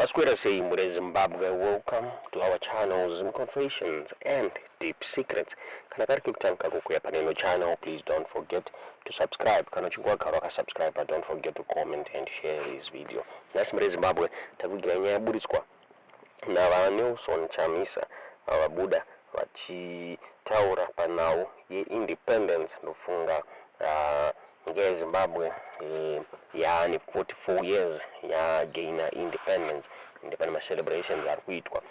Masquerade saying with Zimbabwe, welcome to our channels, Confessions and Deep Secrets. Kana kari kutanka kukuya paneno channel, please don't forget to subscribe. Kana chungwa karoka subscribe, but don't forget to comment and share this video. Nasi mre Zimbabwe, takugira nyaya buritswa na Mnangagwa NaChamisa ababuda vachitaura PaNhau ye-independence nofunga nge Zimbabwe yani 44 years ya gaina independence celebrations are kuitwa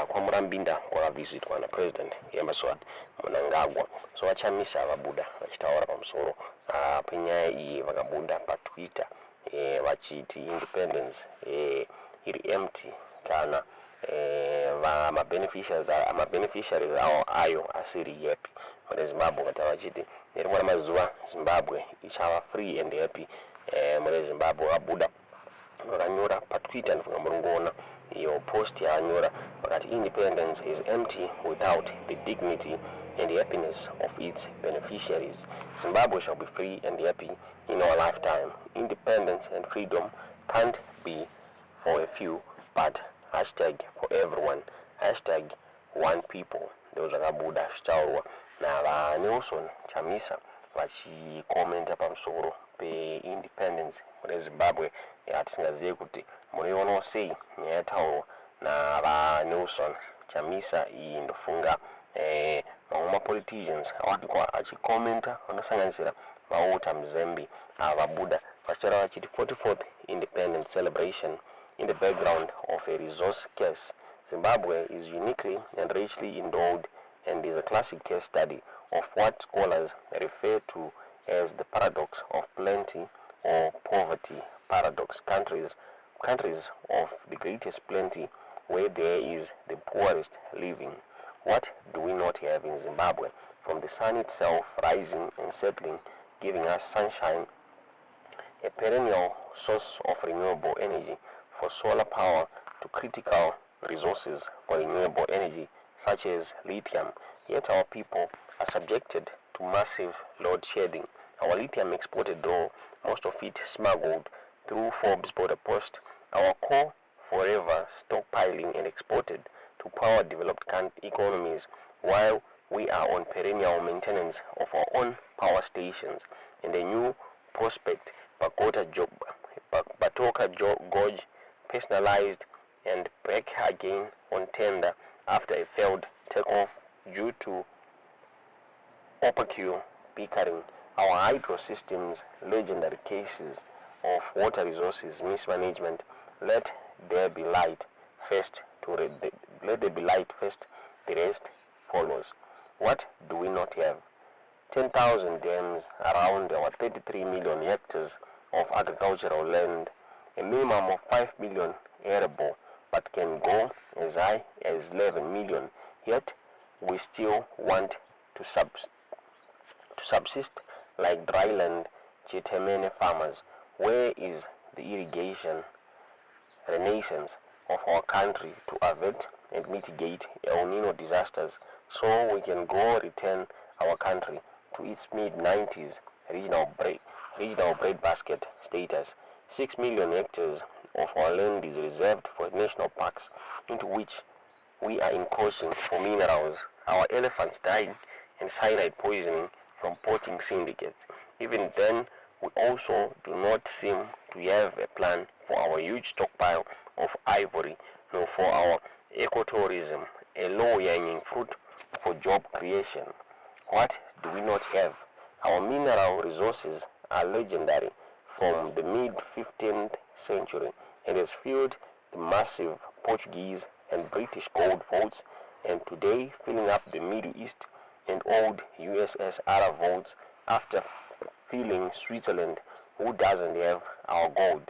kwa Murambinda kwa visitwa na president Emerson Mnangagwa. So NaChamisa ababuda vachitaura pamusoro penyaya iyi vakabuda pa Twitter vachiti independence iri empty kana beneficiaries ayo asiri happy. Muri Zimbabwe katavachiti nerimwe ramazuva Zimbabwe ichava free and happy. Muri Zimbabwe vabuda vakanyora paTwitter, ndifunga muri kuona iyo post yaanyora vakati independence is empty without the dignity and happiness of its beneficiaries. Zimbabwe shall be free and happy in our lifetime. Independence and freedom can't be for a few, but hashtag for everyone, hashtag one people. Those are Buddha Staurwa na Mnangagwa NaChamisa vachikomenta pamusoro pe independence muri Zimbabwe yatisingazive kuti muriona sei nyaya yataurwa na Mnangagwa NaChamisa. Iyi ndofunga mamwe mapoliticians awadikwa achikomenta vanosanganisira Mauta Mzembe vabuda vachitaura vachiti 44th independence celebration in the background of a resource scarce Zimbabwe is uniquely and richly endowed and is a classic case study of what scholars refer to as the paradox of plenty or poverty paradox. Countries of the greatest plenty where there is the poorest living. What do we not have in Zimbabwe? From the sun itself rising and settling, giving us sunshine, a perennial source of renewable energy for solar power, to critical resources for renewable energy such as lithium. Yet our people are subjected to massive load shedding. Our lithium exported, though most of it smuggled through Forbes border post, our coal forever stockpiling and exported to power developed economies, while we are on perennial maintenance of our own power stations. And the new prospect Batoka Gorge personalized and back again on tender after a failed takeoff due to opaque bickering. Our hydro systems, legendary cases of water resources mismanagement. Let there be light first, the rest follows. What do we not have? 10,000 dams around our 33 million hectares of agricultural land, a minimum of 5 million arable, but can go as high as 11 million. Yet we still want to subsist like dryland Chitemene farmers. Where is the irrigation renaissance of our country to avert and mitigate El Nino disasters so we can go return our country to its mid-90s regional breadbasket status? 6 million hectares of our land is reserved for national parks into which we are encroaching for minerals. Our elephants dying and cyanide poisoning from poaching syndicates. Even then, we also do not seem to have a plan for our huge stockpile of ivory, nor for our ecotourism, a low-hanging fruit for job creation. What do we not have? Our mineral resources are legendary from the mid-15th century and has fueled the massive Portuguese and British gold vaults, and today filling up the Middle East and old USSR vaults after filling Switzerland, who doesn't have our gold.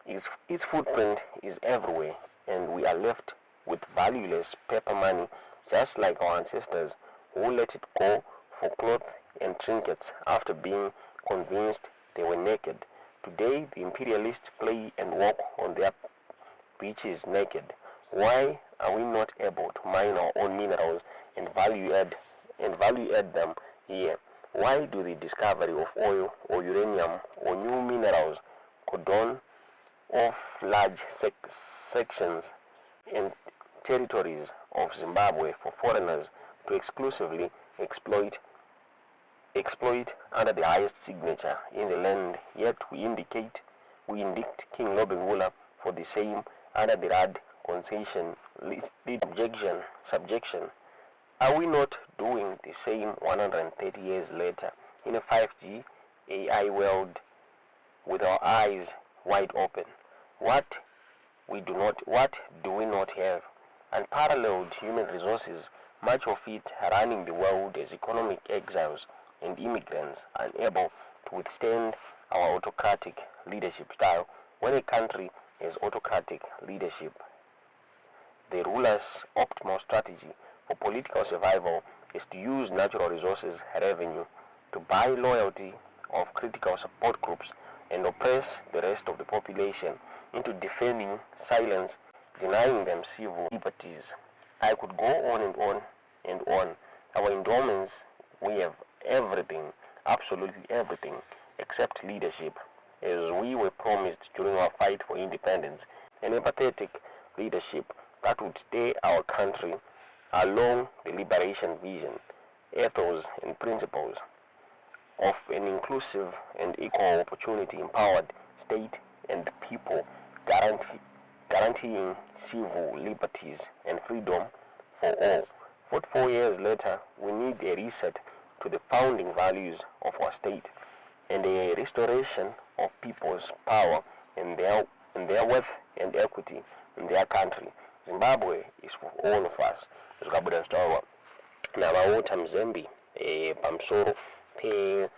Its footprint is everywhere, and we are left with valueless paper money, just like our ancestors who let it go for cloth and trinkets after being convinced they were naked. Today, the imperialists play and walk on their beaches naked. Why are we not able to mine our own minerals and value add them here? Why do the discovery of oil or uranium or new minerals cordon of large sections and territories of Zimbabwe for foreigners to exclusively exploit under the highest signature in the land, yet we indict King Lobengula for the same under the RAD concession subjection. Are we not doing the same 130 years later in a 5G AI world with our eyes wide open? What do we not have? Unparalleled human resources, much of it running the world as economic exiles and immigrants unable to withstand our autocratic leadership style. When a country has autocratic leadership, the ruler's optimal strategy for political survival is to use natural resources revenue to buy loyalty of critical support groups and oppress the rest of the population into defending silence, denying them civil liberties. I could go on and on and on. Our endowments, we have everything, absolutely everything, except leadership, as we were promised during our fight for independence, an empathetic leadership that would steer our country along the liberation vision, ethos and principles of an inclusive and equal opportunity empowered state and people, guaranteeing civil liberties and freedom for all. 44 years later, we need a reset to the founding values of our state and a restoration of people's power and their worth and equity in their country. Zimbabwe is for all of us. Zvaudzwa Mnangagwa NaChamisa pamusoro pe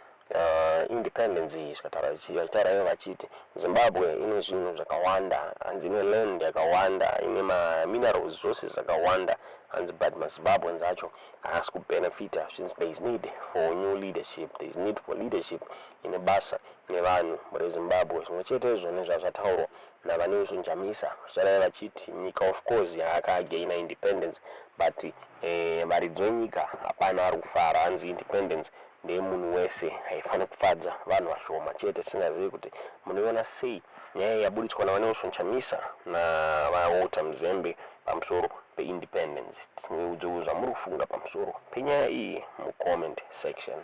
independence chitara vachiti Zimbabwe ine zvinhu zvakawanda, hanzi ine land yakawanda, ine mineral resources zvakawanda, hanzi but maZimbabweans acho haasi kubenefita since there is need for new leadership, there is need for leadership ine basa nevanhu muri Zimbabwe. Zvimwe chete izvoni zvazvataurwa naVhonai Zvaudzwa NaChamisa chitara vachiti nyika of course yakagaina independence but varidzi venyika hapana vari kufara, hanzi independence ndemunhu wese haifani kufadza vanhu vashoma chete. Tisingazivi kuti munoiona sei nyaya yaburitswa naVhonai Zvaudzwa NaChamisa navaota muzembe pamusoro peindependence. Tinoudza zvamuri kufunga pamusoro penyaya iyi mucomment section.